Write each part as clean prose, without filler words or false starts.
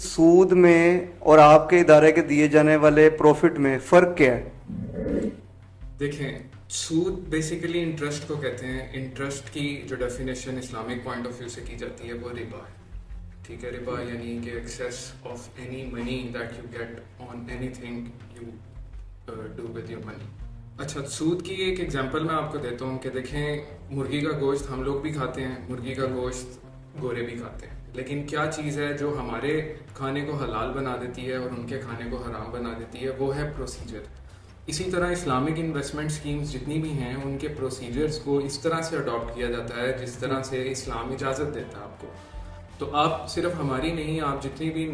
सूद में और आपके इदारे के दिए जाने वाले प्रॉफिट में फ़र्क क्या है? देखें, सूद बेसिकली इंटरेस्ट को कहते हैं। इंटरेस्ट की जो definition Islamic point of view से की जाती है वो रिबा है। ठीक है, रिबा यानी कि excess of any money that you get on anything you do with your money. अच्छा, सूद की एक एग्जांपल मैं आपको देता हूँ कि देखें, मुर्गी का गोश्त हम लोग भी खाते हैं, मुर्गी का गोश्त गोरे भी खाते हैं, लेकिन क्या चीज़ है जो हमारे खाने को हलाल बना देती है और उनके खाने को हराम बना देती है? वो है प्रोसीजर। इसी तरह इस्लामिक इन्वेस्टमेंट स्कीम्स जितनी भी हैं उनके प्रोसीजर्स को इस तरह से अडॉप्ट किया जाता है जिस तरह से इस्लाम इजाज़त देता है आपको। तो आप सिर्फ हमारी नहीं, आप जितनी भी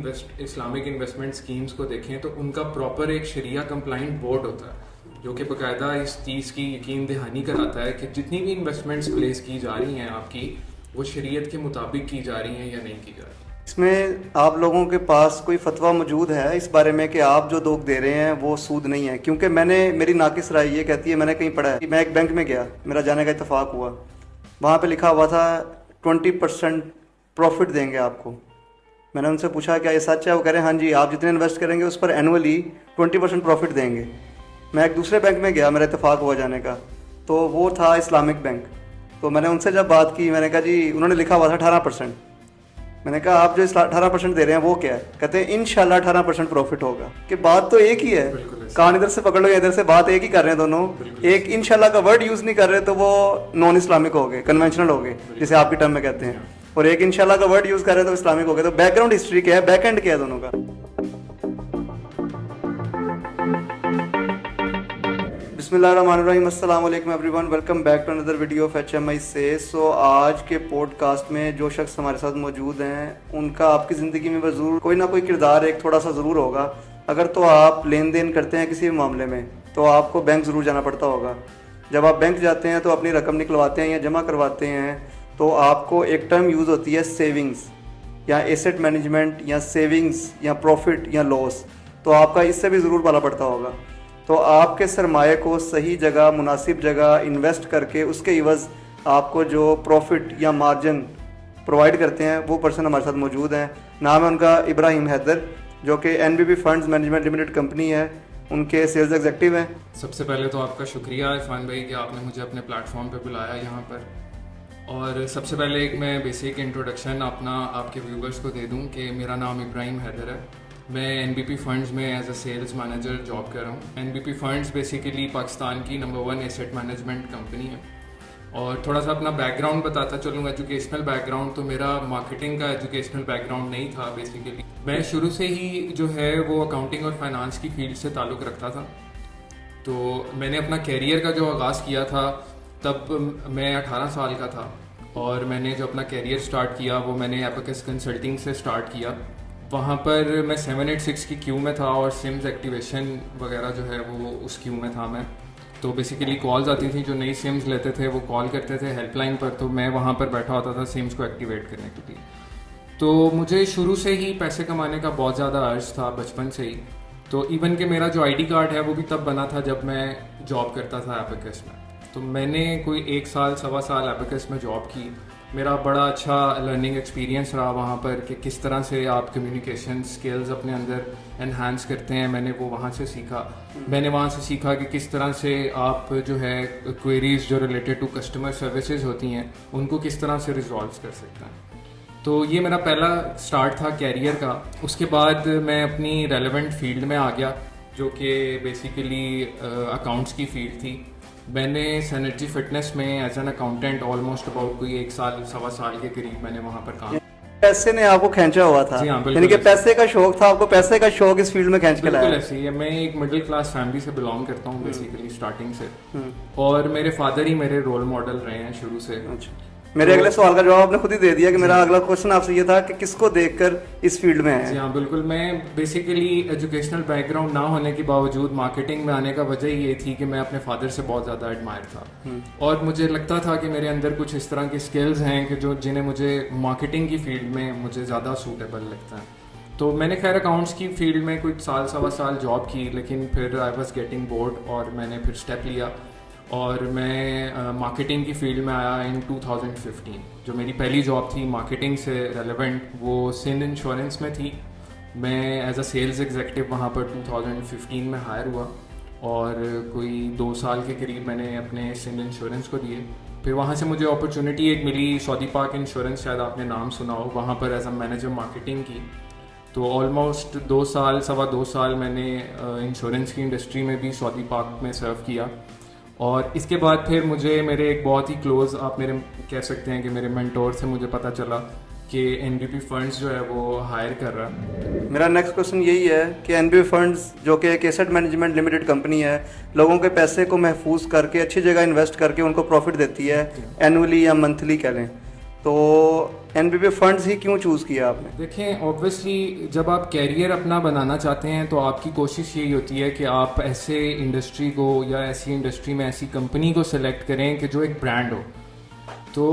इस्लामिक इन्वेस्टमेंट स्कीम्स को देखें तो उनका प्रॉपर एक शरिया कंप्लाइंट बोर्ड होता है जो कि बाकायदा इस चीज़ की यकीन दहानी कराता है कि जितनी भी इन्वेस्टमेंट्स प्लेस की जा रही हैं आपकी, वो शरीयत के मुताबिक की जा रही हैं या नहीं की जा रही। इसमें आप लोगों के पास कोई फतवा मौजूद है इस बारे में कि आप जो दोग दे रहे हैं वो सूद नहीं है? क्योंकि मेरी नाकिस राय ये कहती है, मैंने कहीं पढ़ा है कि मैं एक बैंक में गया, मेरा जाने का इत्तेफाक हुआ, वहाँ पे लिखा हुआ था 20% प्रॉफिट देंगे आपको। मैंने उनसे पूछा क्या ये सच है? वो कह रहे हैं हाँ जी, आप जितने इन्वेस्ट करेंगे उस पर एनुअली 20% प्रॉफिट देंगे। मैं एक दूसरे बैंक में गया, मेरा इत्तेफाक हुआ जाने का, तो वो था इस्लामिक बैंक। तो मैंने उनसे जब बात की, मैंने कहा जी, उन्होंने लिखा हुआ था 18%। मैंने कहा आप जो 18% दे रहे हैं वो क्या है? कहते हैं इंशाल्लाह 18% प्रॉफिट होगा। कि बात तो एक ही है, कान इधर से पकड़ लो इधर से, बात एक ही कर रहे हैं दोनों। एक इंशाल्लाह का वर्ड यूज़ नहीं कर रहे तो वो नॉन इस्लामिक हो गए, कन्वेंशनल हो गए जिसे आपकी टर्म में कहते हैं, और एक इंशाल्लाह का वर्ड यूज़ कर रहे हैं तो इस्लामिक हो गए। तो बैकग्राउंड हिस्ट्री क्या है, बैक एंड क्या है दोनों का? बिस्मिल्लाहिर्रहमानिर्रहीम, अस्सलाम वालेकुम everyone, welcome back to another video of HMI से। सो आज के पॉडकास्ट में जो शख्स हमारे साथ मौजूद हैं उनका आपकी ज़िंदगी में ज़रूर कोई ना कोई किरदार एक थोड़ा सा ज़रूर होगा। अगर तो आप लेन देन करते हैं किसी भी मामले में तो आपको बैंक ज़रूर जाना पड़ता होगा। जब आप बैंक जाते हैं तो अपनी रकम निकलवाते हैं या जमा करवाते हैं तो आपको एक टर्म यूज़ होती है सेविंग्स या एसेट मैनेजमेंट या सेविंग्स या प्रॉफिट या लॉस, तो आपका इससे भी ज़रूर पाला पड़ता होगा। तो आपके सरमाए को सही जगह, मुनासिब जगह इन्वेस्ट करके उसके इवज़ आपको जो प्रॉफिट या मार्जिन प्रोवाइड करते हैं वो पर्सन हमारे साथ मौजूद हैं। नाम है उनका इब्राहिम हैदर, जो कि NBP funds management limited company है, उनके सेल्स एग्जीक्यूटिव हैं। सबसे पहले तो आपका शुक्रिया इरफान भाई कि आपने मुझे अपने प्लेटफॉर्म पे बुलाया यहाँ पर। और सबसे पहले एक मैं बेसिक इंट्रोडक्शन अपना आपके व्यूवर्स को दे दूँ कि मेरा नाम इब्राहिम हैदर है। मैं NBP फंड्स में as a sales manager job कर रहा हूँ। NBP फंड्स बेसिकली पाकिस्तान की नंबर 1 एसेट मैनेजमेंट कंपनी है। और थोड़ा सा अपना बैकग्राउंड बताता चलूँ, एजुकेशनल बैकग्राउंड तो मेरा मार्केटिंग का एजुकेशनल बैकग्राउंड नहीं था। बेसिकली मैं शुरू से ही जो है वो अकाउंटिंग और फाइनेंस की फील्ड से ताल्लुक़ रखता था। तो मैंने अपना कैरियर का जो आगाज़ किया था तब मैं 18 साल का था, और मैंने जो अपना कैरियर स्टार्ट किया वो मैंने एबेकस कंसल्टिंग से स्टार्ट किया। वहाँ पर मैं 786 की क्यू में था और सिम्स एक्टिवेशन वगैरह जो है वो उस क्यू में था मैं। तो बेसिकली कॉल्स आती थी, जो नई सिम्स लेते थे वो कॉल करते थे हेल्पलाइन पर, तो मैं वहाँ पर बैठा होता था सिम्स को एक्टिवेट करने के लिए। तो मुझे शुरू से ही पैसे कमाने का बहुत ज़्यादा अर्ज था, बचपन से ही। तो इवन कि मेरा जो ID कार्ड है वो भी तब बना था जब मैं जॉब करता था एबेकस में। तो मैंने कोई 1 साल सवा साल एबेकस में जॉब की। मेरा बड़ा अच्छा लर्निंग एक्सपीरियंस रहा वहाँ पर कि किस तरह से आप कम्युनिकेशन स्किल्स अपने अंदर एनहांस करते हैं, मैंने वो वहाँ से सीखा। मैंने वहाँ से सीखा कि किस तरह से आप जो है क्वेरीज जो रिलेटेड टू कस्टमर सर्विसेज होती हैं उनको किस तरह से रिजॉल्व कर सकते हैं। तो ये मेरा पहला स्टार्ट था कैरियर का। उसके बाद मैं अपनी रेलेवेंट फील्ड में आ गया जो कि बेसिकली अकाउंट्स की फील्ड थी। मैंने सैनिटरी फिटनेस में as an accountant almost about कोई 1 साल सवा साल के करीब मैंने वहाँ पर काम। पैसे ने आपको खींचा हुआ था? जी हाँ, बिल्कुल। यानी कि पैसे का शौक था आपको, पैसे का शौक इस फील्ड में खींच के लाया? बिल्कुल ऐसे ही है। मैं एक मिडिल क्लास फैमिली से बिलोंग करता हूँ बेसिकली स्टार्टिंग से, और मेरे फादर ही मेरे रोल मॉडल रहे हैं शुरू से। अच्छा, मेरे अगले सवाल का जवाब आपने खुद ही दे दिया कि मेरा अगला क्वेश्चन आपसे ये था कि किसको देखकर इस फील्ड में है। जी हाँ, बिल्कुल। मैं बेसिकली एजुकेशनल बैकग्राउंड ना होने के बावजूद मार्केटिंग में आने का वजह ये थी कि मैं अपने फादर से बहुत ज़्यादा एडमायर था, और मुझे लगता था कि मेरे अंदर कुछ इस तरह के स्किल्स हैं कि जो जिन्हें मुझे मार्केटिंग की फील्ड में मुझे ज़्यादा सूटेबल लगता है। तो मैंने खैर अकाउंट्स की फील्ड में कुछ साल सवा साल जॉब की, लेकिन फिर आई वॉज गेटिंग बोर्ड और मैंने फिर स्टेप लिया और मैं मार्केटिंग की फील्ड में आया इन 2015। जो मेरी पहली जॉब थी मार्केटिंग से रेलेवेंट वो सिंध इंश्योरेंस में थी, मैं एज अ सेल्स एग्जेक्टिव वहाँ पर 2015 में हायर हुआ और कोई 2 साल के करीब मैंने अपने सिंध इंश्योरेंस को दिए। फिर वहाँ से मुझे अपॉर्चुनिटी एक मिली सऊदी पाक इंश्योरेंस, शायद आपने नाम सुना हो, वहाँ पर एज अ मैनेजर मार्केटिंग की। तो ऑलमोस्ट 2 साल, 2.25 साल मैंने इंश्योरेंस की इंडस्ट्री में भी सऊदी पाक में सर्व किया। और इसके बाद फिर मुझे मेरे एक बहुत ही क्लोज़, आप मेरे कह सकते हैं कि मेरे मेंटोर से मुझे पता चला कि एनबीपी फंड्स जो है वो हायर कर रहा है। मेरा नेक्स्ट क्वेश्चन यही है कि एनबीपी फंड्स जो कि एक एसेट मैनेजमेंट लिमिटेड कंपनी है, लोगों के पैसे को महफूज करके अच्छी जगह इन्वेस्ट करके उनको प्रॉफिट देती है, एनुअली या मंथली कह लें, तो एनबीपी फंड्स ही क्यों चूज़ किया आपने? देखें, ऑब्वियसली जब आप कैरियर अपना बनाना चाहते हैं तो आपकी कोशिश यही होती है कि आप ऐसे इंडस्ट्री को या ऐसी इंडस्ट्री में ऐसी कंपनी को सिलेक्ट करें कि जो एक ब्रांड हो। तो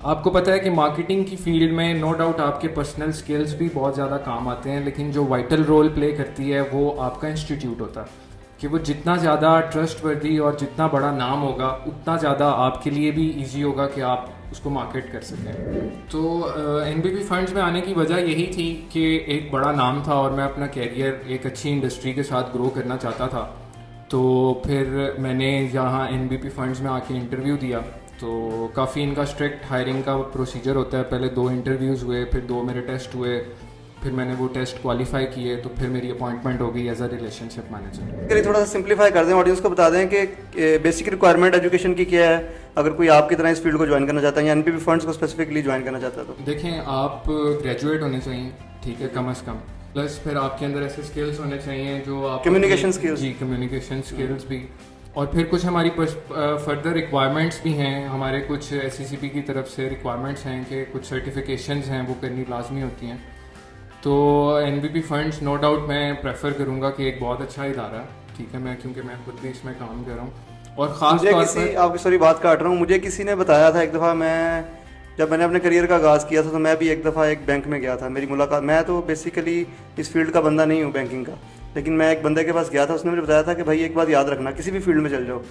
आपको पता है कि मार्केटिंग की फील्ड में नो डाउट आपके पर्सनल स्किल्स भी बहुत ज़्यादा काम आते हैं, लेकिन जो वाइटल रोल प्ले करती है वो आपका इंस्टीट्यूट होता है कि वो जितना ज़्यादा ट्रस्टवर्दी और जितना बड़ा नाम होगा उतना ज़्यादा आपके लिए भी इजी होगा कि आप उसको मार्केट कर सकें। तो एनबीपी फंड्स में आने की वजह यही थी कि एक बड़ा नाम था और मैं अपना कैरियर एक अच्छी इंडस्ट्री के साथ ग्रो करना चाहता था। तो फिर मैंने यहाँ एनबीपी फंड्स में आके इंटरव्यू दिया। तो काफ़ी इनका स्ट्रिक्ट हायरिंग का प्रोसीजर होता है। पहले 2 इंटरव्यूज़ हुए, फिर 2 मेरे टेस्ट हुए, फिर मैंने वो टेस्ट क्वालिफाई किए, तो फिर मेरी अपॉइंटमेंट हो गई एज अ रिलेशनशिप मैनेजर। चलिए थोड़ा सा सिंप्लीफाई कर दें, ऑडियंस को बता दें कि बेसिक रिक्वायरमेंट एजुकेशन की क्या है, अगर कोई आपकी तरह इस फील्ड को ज्वाइन करना चाहता है या एनबीपी फंड्स को स्पेसिफिकली ज्वाइन करना चाहता है तो? देखें, आप ग्रेजुएट होने चाहिए, ठीक है, कम से कम, प्लस फिर आपके अंदर ऐसे स्किल्स होने चाहिए जो आप कम्युनिकेशन स्किल्स। जी, कम्युनिकेशन स्किल्स भी। और फिर कुछ हमारी फर्दर रिक्वायरमेंट्स भी हैं, हमारे कुछ SCCP की तरफ से रिक्वायरमेंट्स हैं कि कुछ सर्टिफिकेशंस हैं वो करनी लाजमी होती हैं। तो एनबीपी फंड्स नो डाउट मैं प्रेफर करूँगा कि एक बहुत अच्छा इदारा है, ठीक है, मैं क्योंकि मैं खुद भी इसमें काम कर रहा हूँ। और ख़ास तौर पर आपकी सॉरी बात काट रहा हूँ, मुझे किसी ने बताया था एक दफ़ा, जब मैंने अपने करियर का आगाज़ किया था तो मैं भी एक दफ़ा एक बैंक में गया था, मेरी मुलाकात, मैं तो बेसिकली इस फील्ड का बंदा नहीं हूँ बैंकिंग का, लेकिन मैं एक बंदे के पास गया था, उसने मुझे बताया था कि भाई एक बात याद रखना, किसी भी फील्ड में चल जाओ,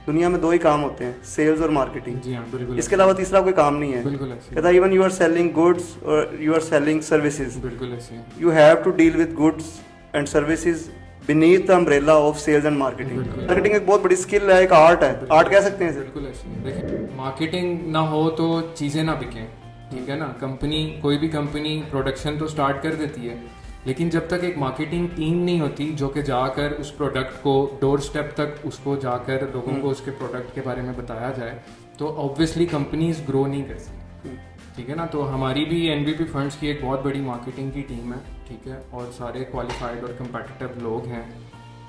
दुनिया में 2 ही काम होते हैं, सेल्स और मार्केटिंग। जी हाँ, बिल्कुल, इसके अलावा तीसरा कोई काम नहीं है। बिल्कुल ऐसे, कहता even you are selling goods और यू आर सेलिंग सर्विसेज, बिल्कुल ऐसे, you have to deal with goods and services beneath the umbrella of sales and marketing. Marketing एक बहुत बड़ी स्किल है, एक आर्ट है, आर्ट कह सकते हैं इसे। बिल्कुल ऐसे। देखिए, मार्केटिंग ना हो तो चीज़ें ना बिकें, ठीक है ना। कंपनी, कोई भी कंपनी प्रोडक्शन तो स्टार्ट कर देती है, लेकिन जब तक एक मार्केटिंग टीम नहीं होती जो कि जाकर उस प्रोडक्ट को डोर स्टेप तक उसको जाकर लोगों को उसके प्रोडक्ट के बारे में बताया जाए, तो ऑब्वियसली कंपनीज ग्रो नहीं कर सकती, ठीक है ना। तो हमारी भी एनबीपी फंड्स की एक बहुत बड़ी मार्केटिंग की टीम है, ठीक है, और सारे क्वालिफाइड और कंपेटिटिव लोग हैं।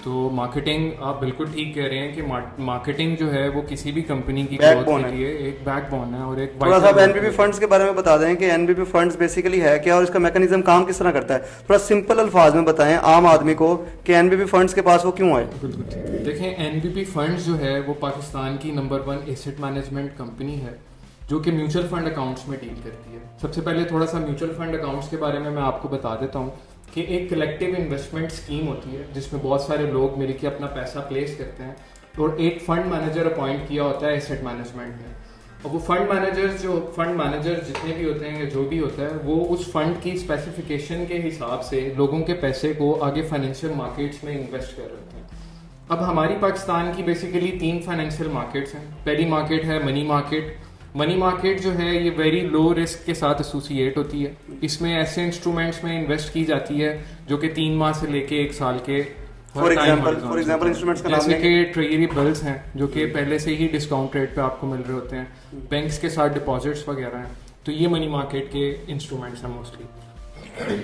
तो मार्केटिंग, आप बिल्कुल ठीक कह रहे हैं कि मार्केटिंग जो है वो किसी भी कंपनी की ग्रोथ के लिए एक बैकबोन है और एक। थोड़ा सा एनबीपी फंड्स के बारे में बता दें कि एनबीपी फंड्स बेसिकली है क्या और इसका मैकेनिज्म काम किस तरह करता है, थोड़ा सिंपल अल्फाज में बताएं आम आदमी को कि एनबीपी फंड्स के पास वो क्यों आए। बिल्कुल, देखें, एनबीपी फंड्स जो है वो पाकिस्तान की नंबर 1 एसेट मैनेजमेंट कंपनी है जो कि म्यूचुअल फंड अकाउंट्स में डील करती है। सबसे पहले थोड़ा सा म्यूचुअल फंड अकाउंट्स के बारे में मैं आपको बता देता हूँ कि एक कलेक्टिव इन्वेस्टमेंट स्कीम होती है जिसमें बहुत सारे लोग मिल के अपना पैसा प्लेस करते हैं और एक फंड मैनेजर अपॉइंट किया होता है एसेट मैनेजमेंट में। और वो फंड मैनेजर जितने भी होते हैं या जो भी होता है वो उस फंड की स्पेसिफिकेशन के हिसाब से लोगों के पैसे को आगे फाइनेंशियल मार्केट्स में इन्वेस्ट कर रहे होते हैं। अब हमारी पाकिस्तान की बेसिकली 3 फाइनेंशियल मार्केट्स हैं। पहली मार्केट है मनी मार्केट। मनी मार्केट जो है ये वेरी लो रिस्क के साथ एसोसिएट होती है। इसमें ऐसे इंस्ट्रूमेंट्स में इन्वेस्ट की जाती है जो कि 3 माह से लेके 1 साल के, फॉर एग्जांपल इंस्ट्रूमेंट्स का नाम जैसे कि ट्रेजरी बिल्स हैं जो कि पहले से ही डिस्काउंट रेट पे आपको मिल रहे होते हैं, बैंक्स के साथ डिपॉजिट्स वगैरह हैं। तो ये मनी मार्केट के इंस्ट्रूमेंट्स हैं मोस्टली।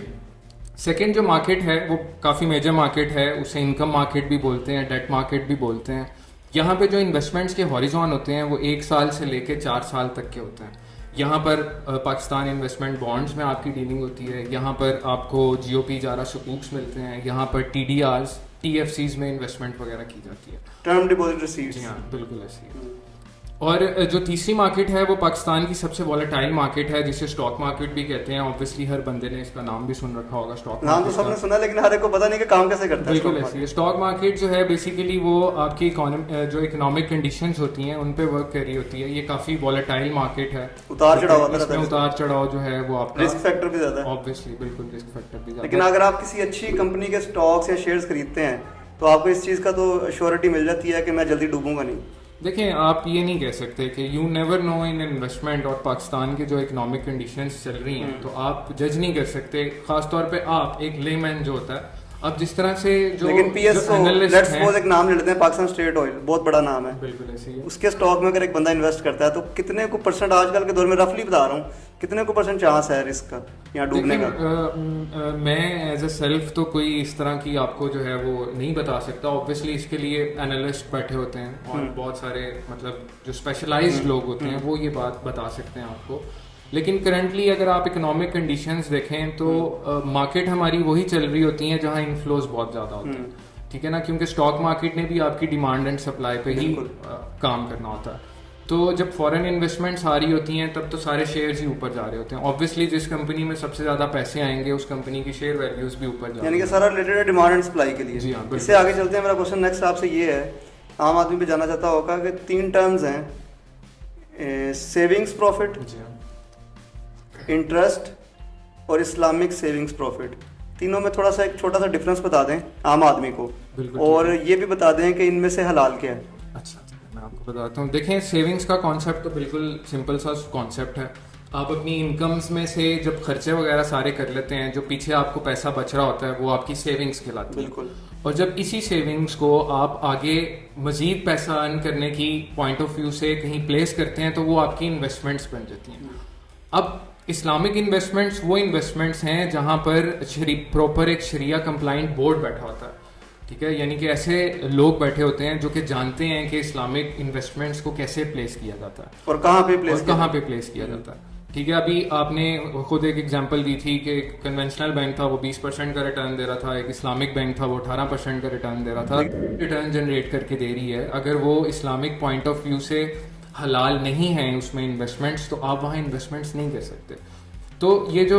सेकेंड जो मार्केट है वो काफ़ी मेजर मार्केट है, उसे इनकम मार्केट भी बोलते हैं, डेट मार्केट भी बोलते हैं। यहाँ पे जो इन्वेस्टमेंट्स के हॉरिजॉन होते हैं वो 1 साल से लेके 4 साल तक के होते हैं। यहाँ पर पाकिस्तान इन्वेस्टमेंट बॉन्ड्स में आपकी डीलिंग होती है, यहाँ पर आपको GOP जारा सुकूक्स मिलते हैं, यहाँ पर TDRs TFCs में इन्वेस्टमेंट वगैरह की जाती है, टर्म डिपॉजिट रिसीव्स। जी हाँ, बिल्कुल ऐसी है। और जो तीसरी मार्केट है वो पाकिस्तान की सबसे वॉलेटाइल मार्केट है, जिसे स्टॉक मार्केट भी कहते हैं। ऑब्वियसली हर बंदे ने इसका नाम भी सुन रखा होगा, स्टॉक नाम तो मार्केट सबने सुना, लेकिन हर एक को पता नहीं कि काम कैसे करता है बिल्कुल stock ऐसी है। स्टॉक मार्केट जो है बेसिकली वो आपकी जो इकोनॉमिक कंडीशंस होती हैं उन पे वर्क कर रही होती है। ये काफ़ी वॉलेटाइल मार्केट है, market। उतार चढ़ाव आता इसमें रहता है, उतार चढ़ाव जो है वो आपका रिस्क फैक्टर भी ज्यादा है। ऑब्वियसली बिल्कुल रिस्क फैक्टर भी लेकिन ज़्यादा अगर आप किसी अच्छी कंपनी के स्टॉक्स या शेयर्स खरीदते हैं तो आपको इस चीज़ का तो श्योरिटी मिल जाती है कि मैं जल्दी डूबूंगा नहीं। देखें, आप ये नहीं कह सकते कि you never know in investment, और पाकिस्तान की जो इकोनॉमिक कंडीशंस चल रही हैं तो आप जज नहीं कर सकते, खासतौर पे आप एक लेमैन जो होता है। अब जिस तरह से जो लेकिन पीएसओ, एनालिस्ट लेट्स हैं, सपोज एक नाम ले लेते हैं, पाकिस्तान स्टेट ऑयल, बहुत बड़ा नाम है, बिल्कुल ऐसी है। उसके स्टॉक में अगर एक बंदा इन्वेस्ट करता है तो कितने को परसेंट, आजकल के दौर में रफली बता रहा हूँ, कितने को परसेंट चांस है रिस्क का यहाँ डूबने देखिए, का? मैं एज ए सेल्फ तो कोई इस तरह की आपको जो है वो नहीं बता सकता। ऑब्वियसली इसके लिए एनालिस्ट बैठे होते हैं और बहुत सारे मतलब जो स्पेशलाइज्ड लोग होते हैं वो ये बात बता सकते हैं आपको। लेकिन करंटली अगर आप इकोनॉमिक कंडीशंस देखें तो मार्केट हमारी वही चल रही होती हैं जहां इनफ्लोज बहुत ज़्यादा होते हैं, ठीक है ना, क्योंकि स्टॉक मार्केट ने भी आपकी डिमांड एंड सप्लाई पे ही काम करना होता है। तो जब फॉरेन इन्वेस्टमेंट्स आ रही होती हैं तब तो सारे शेयर्स ही ऊपर जा रहे होते हैं। ऑब्वियसली जिस कंपनी में सबसे ज़्यादा पैसे आएंगे उस कंपनी की शेयर वैल्यूज भी ऊपर जा यानी कि सारा रिलेटेड है डिमांड एंड सप्लाई के लिए। जी हाँ, बिल्कुल। इससे आगे चलते हैं। मेरा क्वेश्चन नेक्स्ट आपसे ये है, आम आदमी भी जानना चाहता होगा कि 3 टर्म्स हैं, सेविंग्स प्रॉफिट, जी हाँ, इंटरेस्ट और इस्लामिक सेविंग्स प्रॉफिट। तीनों में थोड़ा सा एक छोटा सा डिफरेंस बता दें आम आदमी को, बिल्कुल। और ये भी बता दें कि इनमें से हलाल क्या है। अच्छा, मैं आपको बताता हूँ। देखें, सेविंग्स का कॉन्सेप्ट तो बिल्कुल सिंपल सा कॉन्सेप्ट है। आप अपनी इनकम्स में से जब खर्चे वगैरह सारे कर लेते हैं, जो पीछे आपको पैसा बच रहा होता है वो आपकी सेविंग्स कहलाती है। बिल्कुल। और जब इसी सेविंग्स को आप आगे मजीद पैसा अर्न करने की पॉइंट ऑफ व्यू से कहीं प्लेस करते हैं तो वो आपकी इन्वेस्टमेंट्स बन जाती हैं। अब इस्लामिक इन्वेस्टमेंट्स वो इन्वेस्टमेंट्स हैं जहां पर प्रॉपर एक शरिया कंप्लाइंट बोर्ड बैठा होता है, ठीक है, यानी कि ऐसे लोग बैठे होते हैं जो कि जानते हैं कि इस्लामिक इन्वेस्टमेंट्स को कैसे प्लेस किया जाता है और कहाँ पे प्लेस किया जाता है। ठीक है, अभी आपने खुद एक एग्जांपल दी थी कि एक कन्वेंशनल बैंक था वो 20% का रिटर्न दे रहा था, एक इस्लामिक बैंक था वो 18% का रिटर्न दे रहा था। रिटर्न जनरेट करके दे रही है, अगर वो इस्लामिक पॉइंट ऑफ व्यू से हलाल नहीं है उसमें इन्वेस्टमेंट्स, तो आप वहाँ इन्वेस्टमेंट्स नहीं कर सकते। तो ये जो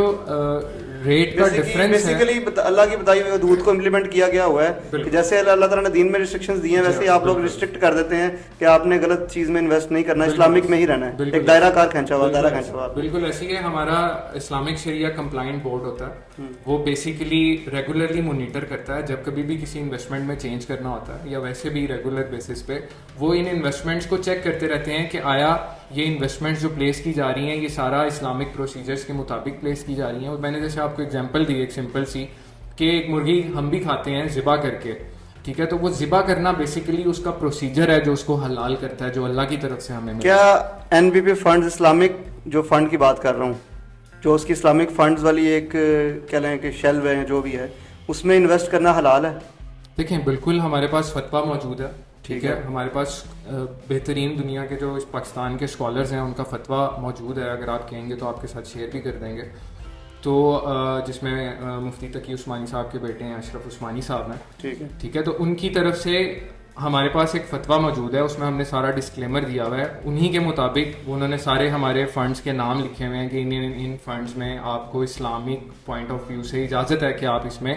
रेट का डिफरेंस है, बेसिकली अल्लाह की बताई हुई दूध को इम्प्लीमेंट किया गया हुआ है कि जैसे अल्लाह ताला ने दीन में रिस्ट्रिक्शंस दी हैं, वैसे ही आप लोग रिस्ट्रिक्ट कर देते हैं कि आपने गलत चीज में इन्वेस्ट नहीं करना, इस्लामिक में ही रहना है, एक दायरा कार खींचा हुआ। बिल्कुल ऐसी है। हमारा इस्लामिक शरिया कंप्लाइंट बोर्ड होता है, वो बेसिकली रेगुलरली मॉनिटर करता है जब कभी भी किसी इन्वेस्टमेंट में चेंज करना होता है, या वैसे भी रेगुलर बेसिस पे वो इन इन्वेस्टमेंट्स को चेक करते रहते हैं कि आया ये इन्वेस्टमेंट्स जो प्लेस की जा रही हैं ये सारा इस्लामिक प्रोसीजर्स के मुताबिक प्लेस की जा रही हैं। और मैंने जैसे आपको एग्जांपल दी एक सिंपल सी, कि एक मुर्गी हम भी खाते हैं ज़िबा करके, ठीक है, तो वो ज़िबा करना बेसिकली उसका प्रोसीजर है जो उसको हलाल करता है, जो अल्लाह की तरफ से हमें क्या एनबीपी फंड, इस्लामिक जो फंड की बात कर रहा हूँ, जो उसकी इस्लामिक फंड्स वाली एक क्या लें कि शेल्व है जो भी है, उसमें इन्वेस्ट करना हलाल है? देखें, बिल्कुल हमारे पास फतवा मौजूद है, ठीक है, हमारे पास बेहतरीन दुनिया के जो पाकिस्तान के स्कॉलर्स हैं उनका फतवा मौजूद है, अगर आप कहेंगे तो आपके साथ शेयर भी कर देंगे। तो जिसमें मुफ्ती तकी उस्मानी साहब के बेटे हैं अशरफ उस्मानी साहब हैं, ठीक है, तो उनकी तरफ से हमारे पास एक फतवा मौजूद है, उसमें हमने सारा डिस्क्लेमर दिया हुआ है। उन्हीं के मुताबिक उन्होंने सारे हमारे फंड्स के नाम लिखे हुए हैं कि इन फंड्स में आपको इस्लामिक पॉइंट ऑफ व्यू से इजाज़त है कि आप इसमें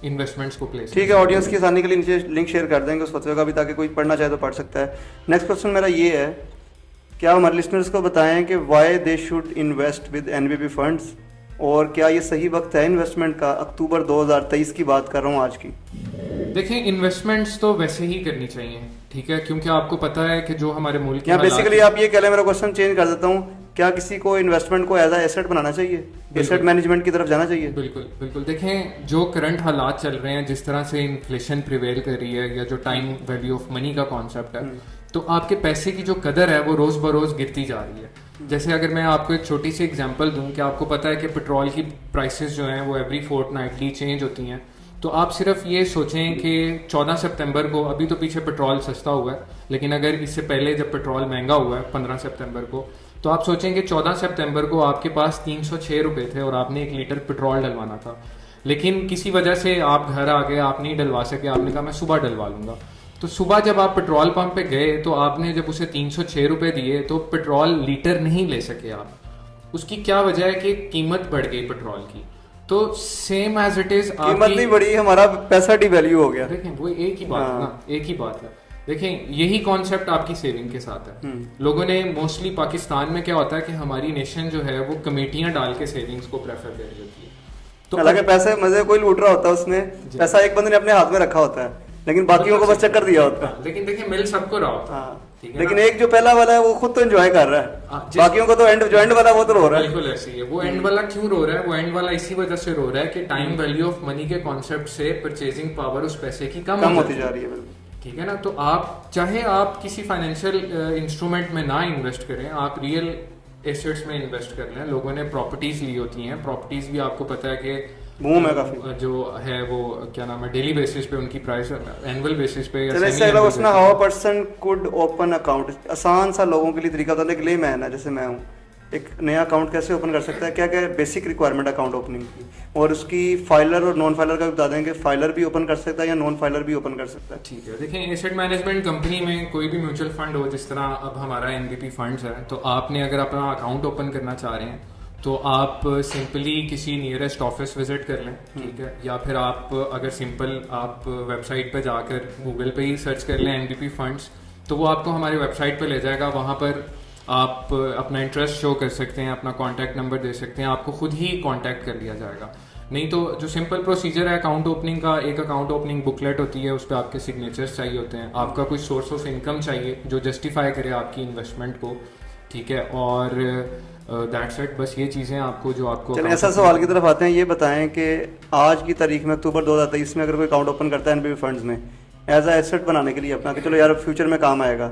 इन्वेस्टमेंट्स को प्लेस। ठीक है, ऑडियंस की आसानी के लिए नीचे लिंक शेयर कर देंगे उस फतवे का भी, ताकि कोई पढ़ना चाहे तो पढ़ सकता है। नेक्स्ट क्वेश्चन मेरा ये है, क्या हमारे लिसनर्स को बताएं कि why they should invest with NBP funds, और क्या ये सही वक्त है इन्वेस्टमेंट का? अक्टूबर 2023 की बात कर रहा हूँ आज की। देखें, इन्वेस्टमेंट्स तो वैसे ही करनी चाहिए, ठीक है, क्योंकि आपको पता है कि जो हमारे मुल्क या बेसिकली आप ये कह लें, मेरा क्वेश्चन चेंज कर देता हूँ, क्या किसी को इन्वेस्टमेंट को एज अ एसेट बनाना चाहिए, एसेट मैनेजमेंट की तरफ जाना चाहिए? बिल्कुल बिल्कुल। देखें, जो करंट हालात चल रहे हैं, जिस तरह से इन्फ्लेशन प्रिवेल कर रही है, या जो टाइम वैल्यू ऑफ मनी का कॉन्सेप्ट है, तो आपके पैसे की जो कदर है वो रोज बरोज गिरती जा रही है। जैसे अगर मैं आपको एक छोटी सी एग्जांपल दूं कि आपको पता है कि पेट्रोल की प्राइसेस जो हैं वो एवरी फोर्टनाइटली चेंज होती हैं, तो आप सिर्फ ये सोचें कि 14 सितंबर को, अभी तो पीछे पेट्रोल सस्ता हुआ है, लेकिन अगर इससे पहले जब पेट्रोल महंगा हुआ है 15 सितंबर को, तो आप सोचें कि 14 सितंबर को आपके पास 306 रुपये थे और आपने 1 लीटर पेट्रोल डलवाना था, लेकिन किसी वजह से आप घर आ गए, आप नहीं डलवा सके, आपने कहा मैं सुबह डलवा लूंगा, तो सुबह जब आप पेट्रोल पंप पे गए तो आपने जब उसे 306 रुपए दिए तो पेट्रोल लीटर नहीं ले सके आप। उसकी क्या वजह है कि कीमत बढ़ गई पेट्रोल की। तो सेम एज इट इज कीमत नहीं बढ़ी, हमारा पैसा डिवैल्यू हो गया। देखें वो एक ही बात है ना, एक ही बात है। देखें यही कॉन्सेप्ट आपकी सेविंग के साथ है। लोगों ने मोस्टली पाकिस्तान में क्या होता है कि हमारी नेशन जो है वो कमेटियां डाल के सेविंग्स को प्रेफर कर रही होती है। तो हालांकि पैसे मजे कोई लूट रहा होता है, उसमें पैसा एक बंदे ने अपने हाथ में रखा होता है, लेकिन बाकियों को बस चक्कर दिया होता है। लेकिन देखिए मिल सबको रहा होता है, ठीक है लेकिन एक जो पहला वाला है वो खुद तो एंजॉय कर रहा है, बाकियों को तो एंड वाला वो तो रो रहा है। बिल्कुल ऐसी है। वो एंड वाला क्यों रो रहा है? वो एंड वाला इसी वजह से रो रहा है कि टाइम वैल्यू ऑफ मनी के कॉन्सेप्ट से परचेजिंग पावर उस पैसे की कम होती जा रही है। ठीक है ना। तो आप चाहे आप किसी फाइनेंशियल इंस्ट्रूमेंट में ना इन्वेस्ट करें, आप रियल एसेट्स में इन्वेस्ट कर लें। लोगों ने प्रॉपर्टीज ली होती हैं, प्रॉपर्टीज भी आपको पता है कि बूम है काफी, जो है वो क्या नाम है, डेली बेसिस पे उनकी प्राइस, एनुअल बेसिस पे how a person could open account. आसान सा लोगों के लिए तरीका होता है, ले मैन है जैसे मैं हूँ, एक नया अकाउंट कैसे ओपन कर सकता है, क्या क्या बेसिक रिक्वायरमेंट अकाउंट ओपनिंग की, और उसकी फाइलर और नॉन फाइलर का बता देंगे। फाइलर भी ओपन कर सकता है या नॉन फाइलर भी ओपन कर सकता है। ठीक है। देखें एसेट मैनेजमेंट कंपनी में कोई भी म्यूचुअल फंड हो, जिस तरह अब हमारा एनबीपी फंड्स है, तो आपने अगर अपना अकाउंट ओपन करना चाह रहे हैं तो आप सिंपली किसी नियरेस्ट ऑफिस विजिट कर लें, ठीक है। या फिर आप अगर सिंपल आप वेबसाइट पे जाकर गूगल पे ही सर्च कर लें एनबीपी फंड्स, तो वो आपको हमारे वेबसाइट पे ले जाएगा। वहाँ पर आप अपना इंटरेस्ट शो कर सकते हैं, अपना कॉन्टैक्ट नंबर दे सकते हैं, आपको खुद ही कॉन्टैक्ट कर लिया जाएगा। नहीं तो जो सिंपल प्रोसीजर है अकाउंट ओपनिंग का, एक अकाउंट ओपनिंग बुकलेट होती है, उस पर आपके सिग्नेचर्स चाहिए होते हैं, आपका कोई सोर्स ऑफ इनकम चाहिए जो जस्टिफाई करे आपकी इन्वेस्टमेंट को, ठीक है। और दैट्स इट, बस ये चीज़ें आपको जो आपको। चलिए ऐसा सवाल की तरफ आते हैं, ये बताएं कि आज की तारीख में अक्टूबर 2023 में अगर कोई अकाउंट ओपन करता है एनबीपी फंड्स में एज अ एसेट बनाने के लिए अपना, कि चलो यार फ्यूचर में काम आएगा,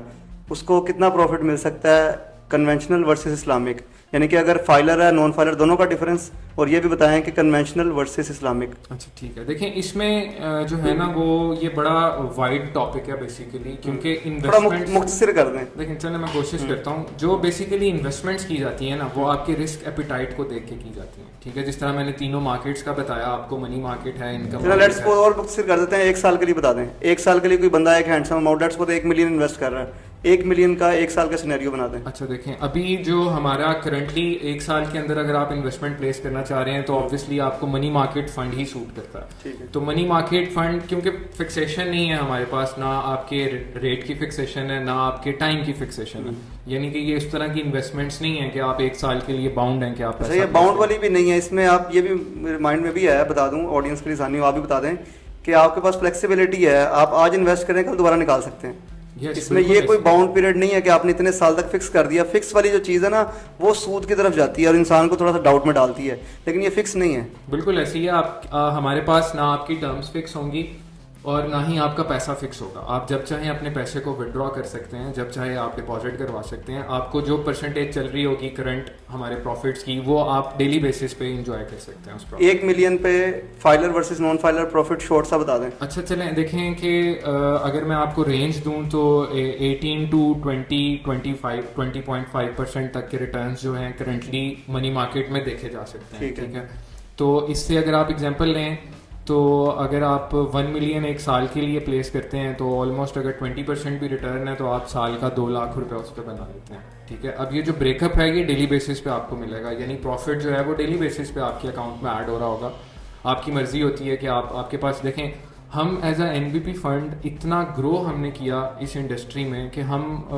उसको कितना प्रॉफिट मिल सकता है कन्वेंशनल वर्सेस इस्लामिक, यानी कि अगर फाइलर है नॉन फाइलर दोनों का डिफरेंस, और ये भी बताएं कि कन्वेंशनल वर्सेस इस्लामिक। अच्छा ठीक है। देखें इसमें जो है ना वो ये बड़ा वाइड टॉपिक है बेसिकली, क्योंकि इन्वेस्टमेंट मुख्तसर कर दें। लेकिन चलो मैं कोशिश करता हूँ। जो बेसिकली इन्वेस्टमेंट्स की जाती है ना वो आपके रिस्क एपिटाइट को देख के की जाती है, ठीक है। जिस तरह मैंने तीनों मार्केट्स का बताया आपको, मनी मार्केट है, इनकम। लेट्स सपोज और मुख्तसर कर देते हैं, एक साल के लिए बता दें। एक साल के लिए कोई बंदा एक handsome amount, let's suppose 1 million invest कर रहा है, 1 मिलियन का एक साल का सिनेरियो बना दें। अच्छा देखें अभी जो हमारा करंटली एक साल के अंदर अगर आप इन्वेस्टमेंट प्लेस करना चाह रहे हैं तो ऑब्वियसली आपको मनी मार्केट फंड ही सूट करता है, ठीक है। तो मनी मार्केट फंड क्योंकि फिक्सेशन नहीं है हमारे पास, ना आपके रेट की फिक्सेशन है, ना आपके टाइम की फिक्सेशन है, यानी कि ये इस तरह की इन्वेस्टमेंट्स नहीं है कि आप एक साल के लिए बाउंड हैं कि आप अच्छा, ये बाउंड वाली भी नहीं है इसमें। आप ये भी मेरे माइंड में भी है, बता दूं ऑडियंस के लिए आसानी हो, आप भी बता दें कि आपके पास फ्लेक्सिबिलिटी है, आप आज इन्वेस्ट करें कल दोबारा निकाल सकते हैं। Yes, इसमें ये कोई बाउंड पीरियड नहीं है कि आपने इतने साल तक फिक्स कर दिया। फिक्स वाली जो चीज़ है ना वो सूद की तरफ जाती है और इंसान को थोड़ा सा डाउट में डालती है, लेकिन ये फिक्स नहीं है। बिल्कुल ऐसी है। आप हमारे पास ना आपकी टर्म्स फिक्स होंगी और ना ही आपका पैसा फिक्स होगा। आप जब चाहें अपने पैसे को विड्रॉ कर सकते हैं, जब चाहे आप डिपॉजिट करवा सकते हैं। आपको जो परसेंटेज चल रही होगी करंट हमारे प्रॉफिट्स की, वो आप डेली बेसिस पे एंजॉय कर सकते हैं उस प्रॉफिट। 1 मिलियन पे filer versus non filer profit short सा बता दें। अच्छा चलें देखें कि अगर मैं आपको रेंज दूं तो 18 to 20.5% तक के रिटर्न्स जो हैं करंटली मनी मार्केट में देखे जा सकते हैं, ठीक है। तो इससे अगर आप एग्जांपल लें तो अगर आप 1 मिलियन एक साल के लिए प्लेस करते हैं तो ऑलमोस्ट अगर 20% भी रिटर्न है तो आप साल का 2 लाख रुपए उस पर बना लेते हैं, ठीक है। अब ये जो ब्रेकअप है ये डेली बेसिस पे आपको मिलेगा, यानी प्रॉफिट जो है वो डेली बेसिस पे आपके अकाउंट में ऐड हो रहा होगा। आपकी मर्जी होती है कि आपके पास देखें, हम एज अ एनबीपी फंड इतना ग्रो हमने किया इस इंडस्ट्री में कि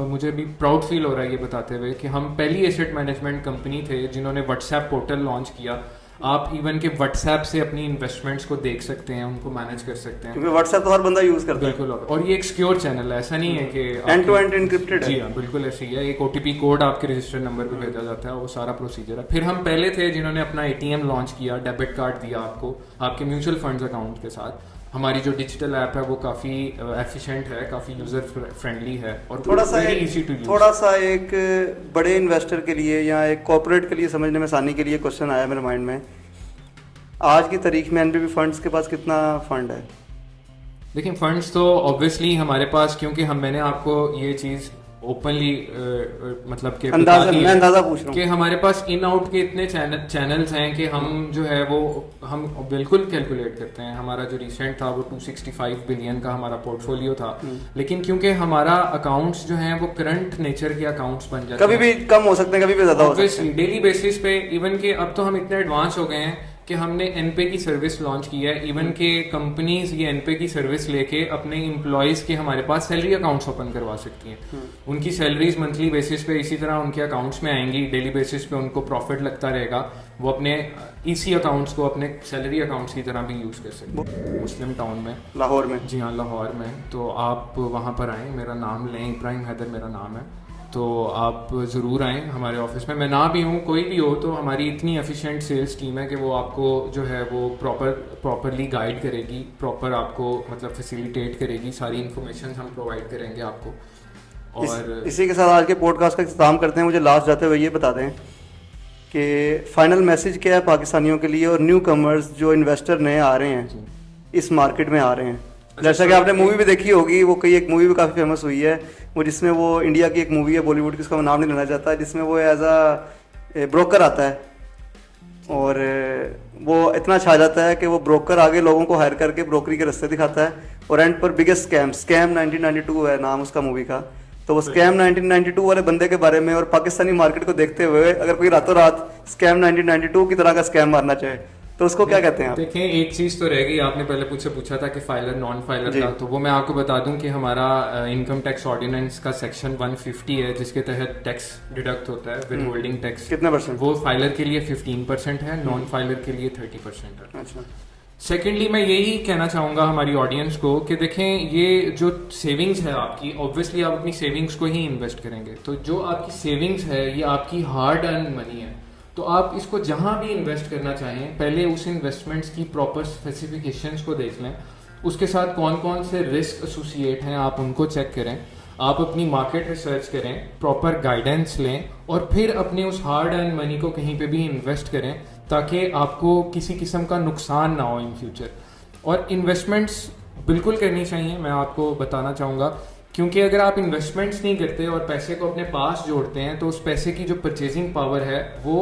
मुझे भी प्राउड फील हो रहा है ये बताते हुए कि हम पहली एसेट मैनेजमेंट कंपनी थे जिन्होंने व्हाट्सएप पोर्टल लॉन्च किया। आप इवन के व्हाट्सएप से अपनी इन्वेस्टमेंट्स को देख सकते हैं, उनको मैनेज कर सकते हैं, क्योंकि व्हाट्सएप तो हर बंदा यूज करता है। बिल्कुल। और ये एक सिक्योर चैनल है, ऐसा नहीं है कि एंड टू एंड एनक्रिप्टेड है। जी हाँ बिल्कुल ऐसे ही है। एक ओटीपी कोड आपके रजिस्टर्ड नंबर पे भेजा जाता है, वो सारा प्रोसीजर है। फिर हम पहले थे जिन्होंने अपना एटीएम लॉन्च किया, डेबिट कार्ड दिया आपको आपके म्यूचुअल फंड्स अकाउंट के साथ। हमारी जो डिजिटल ऐप है वो काफ़ी एफिशिएंट है, काफ़ी यूज़र फ्रेंडली है और थोड़ा सा इजी टू यूज। थोड़ा सा एक बड़े इन्वेस्टर के लिए या एक कॉर्पोरेट के लिए समझने में आसानी के लिए क्वेश्चन आया मेरे माइंड में, आज की तारीख में एनबीपी फंड्स के पास कितना फंड है? देखिए फंड्स तो ऑब्वियसली हमारे पास, क्योंकि मैंने आपको ये चीज़ ओपनली मतलब कि अंदाजा, बता दिया मैं अंदाजा पूछ रहा कि हूँ। हमारे पास इन आउट के इतने चैनल्स हैं कि हम जो है वो हम बिल्कुल कैलकुलेट करते हैं। हमारा जो रिसेंट था वो 265 बिलियन का हमारा पोर्टफोलियो था, लेकिन क्योंकि हमारा अकाउंट्स जो हैं वो करंट नेचर के अकाउंट्स बन जाते कभी हैं, भी कम हो सकते हैं, कभी भी ज्यादा हो सकते ऑब्वियसली डेली बेसिस पे। इवन के अब तो हम इतने एडवांस हो गए हैं कि हमने एनपे की सर्विस लॉन्च की है। इवन के कंपनीज ये एनपे की सर्विस लेके अपने एम्प्लॉयज के हमारे पास सैलरी अकाउंट्स ओपन करवा सकती हैं। उनकी सैलरीज मंथली बेसिस पे इसी तरह उनके अकाउंट्स में आएंगी, डेली बेसिस पे उनको प्रॉफिट लगता रहेगा, वो अपने इसी अकाउंट्स को अपने सैलरी अकाउंट्स की तरह भी यूज कर सकते हैं। मुस्लिम टाउन में, हैं लाहौर में। जी हाँ, लाहौर में। तो आप वहाँ पर आएँ, मेरा नाम लें, इब्राहिम हैदर मेरा नाम है, तो आप ज़रूर आएँ हमारे ऑफिस में। मैं ना भी हूँ, कोई भी हो, तो हमारी इतनी एफिशिएंट सेल्स टीम है कि वो आपको जो है वो प्रॉपरली गाइड करेगी, प्रॉपर आपको मतलब फैसिलिटेट करेगी, सारी इन्फॉर्मेशन हम प्रोवाइड करेंगे आपको। और इसी के साथ आज के पॉडकास्ट का इख्तिताम करते हैं। मुझे लास्ट जाते हुए ये बता दें कि फाइनल मैसेज क्या है पाकिस्तानियों के लिए और न्यू कमर्स जो इन्वेस्टर नए आ रहे हैं इस मार्केट में आ रहे हैं। जैसा कि आपने मूवी भी देखी होगी, वो कई एक मूवी भी काफ़ी फेमस हुई है, वो जिसमें वो इंडिया की एक मूवी है बॉलीवुड की, उसका मैं नाम नहीं लेना चाहता, जिसमें वो एज अ ब्रोकर आता है और वो इतना छा जाता है कि वो ब्रोकर आगे लोगों को हायर करके ब्रोकरी के रास्ते दिखाता है और एंड पर बिगेस्ट स्कैम 1992 है नाम उसका मूवी का। तो वो स्कैम 1992 वाले बंदे के बारे में और पाकिस्तानी मार्केट को देखते हुए अगर कोई रातों रात स्कैम 1992 की तरह का स्कैम मारना चाहे तो उसको क्या कहते हैं आप? देखें, एक चीज तो रह गई, आपने पहले मुझसे पूछा था कि फाइलर नॉन फाइलर जी। का, तो वो मैं आपको बता दूं कि हमारा इनकम टैक्स ऑर्डिनेंस का सेक्शन 150 है जिसके तहत टैक्स डिडक्ट होता है, विद होल्डिंग टैक्स। कितने %? वो फाइलर के लिए 15% है, नॉन फाइलर के लिए 30% है। अच्छा, सेकेंडली मैं यही कहना चाहूंगा हमारी ऑडियंस को कि देखें, ये जो सेविंग्स है आपकी, ऑब्वियसली आप अपनी सेविंग्स को ही इन्वेस्ट करेंगे, तो जो आपकी सेविंग्स है ये आपकी हार्ड अर्न मनी है, तो आप इसको जहां भी इन्वेस्ट करना चाहें पहले उस इन्वेस्टमेंट्स की प्रॉपर स्पेसिफिकेशंस को देख लें, उसके साथ कौन कौन से रिस्क एसोसिएट हैं आप उनको चेक करें, आप अपनी मार्केट रिसर्च करें, प्रॉपर गाइडेंस लें और फिर अपने उस हार्ड अर्न मनी को कहीं पे भी इन्वेस्ट करें ताकि आपको किसी किस्म का नुकसान ना हो इन फ्यूचर। और इन्वेस्टमेंट्स बिल्कुल करनी चाहिए, मैं आपको बताना चाहूँगा, क्योंकि अगर आप इन्वेस्टमेंट्स नहीं करते और पैसे को अपने पास जोड़ते हैं तो उस पैसे की जो परचेजिंग पावर है वो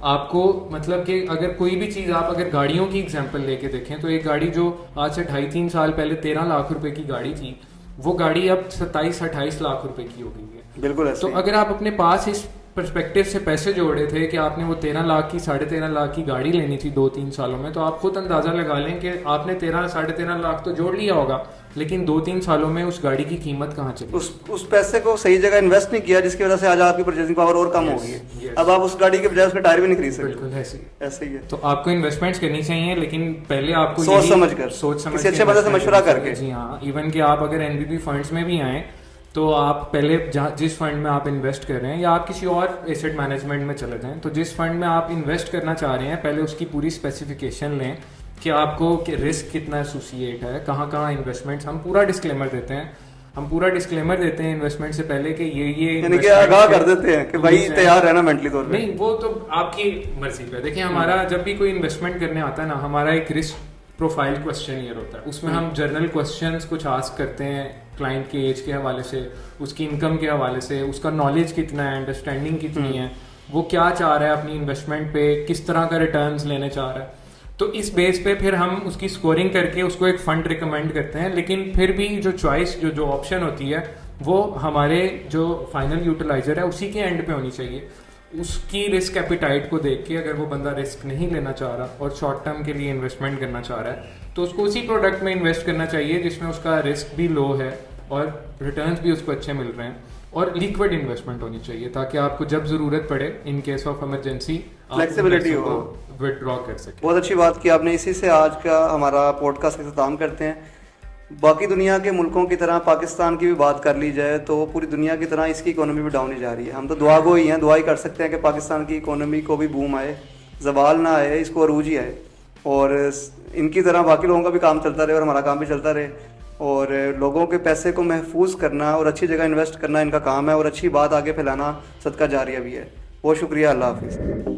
आपको मतलब कि अगर कोई भी चीज़ आप अगर गाड़ियों की एग्जांपल लेके देखें तो एक गाड़ी जो आज से 2.5-3 साल पहले 13 लाख रुपए की गाड़ी थी, वो गाड़ी अब 27-28 लाख रुपए की हो गई है। बिल्कुल ऐसे तो अगर आप अपने पास इस पर्सपेक्टिव से पैसे जोड़े थे कि आपने वो 13 लाख की 13.5 लाख की गाड़ी लेनी थी 2-3 सालों में, तो आप खुद अंदाजा लगा लें कि आपने 13-13.5 लाख तो जोड़ लिया होगा, लेकिन 2-3 सालों में उस गाड़ी की कीमत कहाँ चली? उस पैसे को सही जगह इन्वेस्ट नहीं किया जिसकी वजह से आज आपकी परचेजिंग पावर और कम हो गई है। yes. अब आप उस गाड़ी के बजाय उसके टायर भी नहीं खरीद सकते। बिल्कुल ऐसे ही ही है। तो आपको इन्वेस्टमेंट्स करनी चाहिए, लेकिन पहले आपको सोच समझ कर, किसी अच्छे बंदे से मशवरा करके। जी हाँ, इवन कि आप अगर एनबीपी फंड्स में भी आए तो आप पहले जिस फंड में आप इन्वेस्ट कर रहे हैं या आप किसी और एसेट मैनेजमेंट में चले जाएं, तो जिस फंड में आप इन्वेस्ट करना चाह रहे हैं पहले उसकी पूरी स्पेसिफिकेशन लें कि आपको रिस्क कितना एसोसिएट है, कहाँ कहाँ इन्वेस्टमेंट्स, हम पूरा डिस्क्लेमर देते हैं इन्वेस्टमेंट से पहले कि ये यानी कि आगाह कर देते हैं कि भाई तैयार रहना मेंटली तौर पे। नहीं, वो तो आपकी मर्जी पे। देखिए, हमारा जब भी कोई इन्वेस्टमेंट करने आता है ना, हमारा एक रिस्क प्रोफाइल क्वेश्चनियर होता है, उसमें हम जनरल क्वेश्चंस कुछ आस्क करते हैं क्लाइंट के एज के हवाले से, उसकी इनकम के हवाले से, उसका नॉलेज कितना है, अंडरस्टैंडिंग कितनी है, वो क्या चाह रहा है अपनी इन्वेस्टमेंट पे, किस तरह का रिटर्न्स लेने चाह रहा है। तो इस बेस पे फिर हम उसकी स्कोरिंग करके उसको एक फंड रिकमेंड करते हैं, लेकिन फिर भी जो चॉइस जो ऑप्शन होती है वो हमारे जो फाइनल यूटिलाइजर है उसी के एंड पे होनी चाहिए। उसकी रिस्क एपिटाइट को देख के अगर वो बंदा रिस्क नहीं लेना चाह रहा और शॉर्ट टर्म के लिए इन्वेस्टमेंट करना चाह रहा है तो उसको उसी प्रोडक्ट में इन्वेस्ट करना चाहिए जिसमें उसका रिस्क भी लो है और रिटर्न्स भी उसको अच्छे मिल रहे हैं, और लिक्विड इन्वेस्टमेंट होनी चाहिए ताकि आपको जब जरूरत पड़े in case of emergency flexibility हो, विदड्रॉ कर सके। बहुत अच्छी बात की आपने। इसी से आज का हमारा पॉडकास्ट इख्तिताम करते हैं। बाकी दुनिया के मुल्कों की तरह पाकिस्तान की भी बात कर ली जाए तो पूरी दुनिया की तरह इसकी इकोनॉमी भी डाउन ही जा रही है। हम तो दुआ गो ही हैं, दुआ ही कर सकते हैं कि पाकिस्तान की इकोनॉमी को भी बूम आए, जवाल ना आए, इसको अरूज ही आए और इनकी तरह बाकी लोगों का भी काम चलता रहे और हमारा काम भी चलता रहे। और लोगों के पैसे को महफूज करना और अच्छी जगह इन्वेस्ट करना इनका काम है और अच्छी बात आगे फैलाना सदका जारिया भी है। बहुत शुक्रिया, अल्लाह हाफिज़।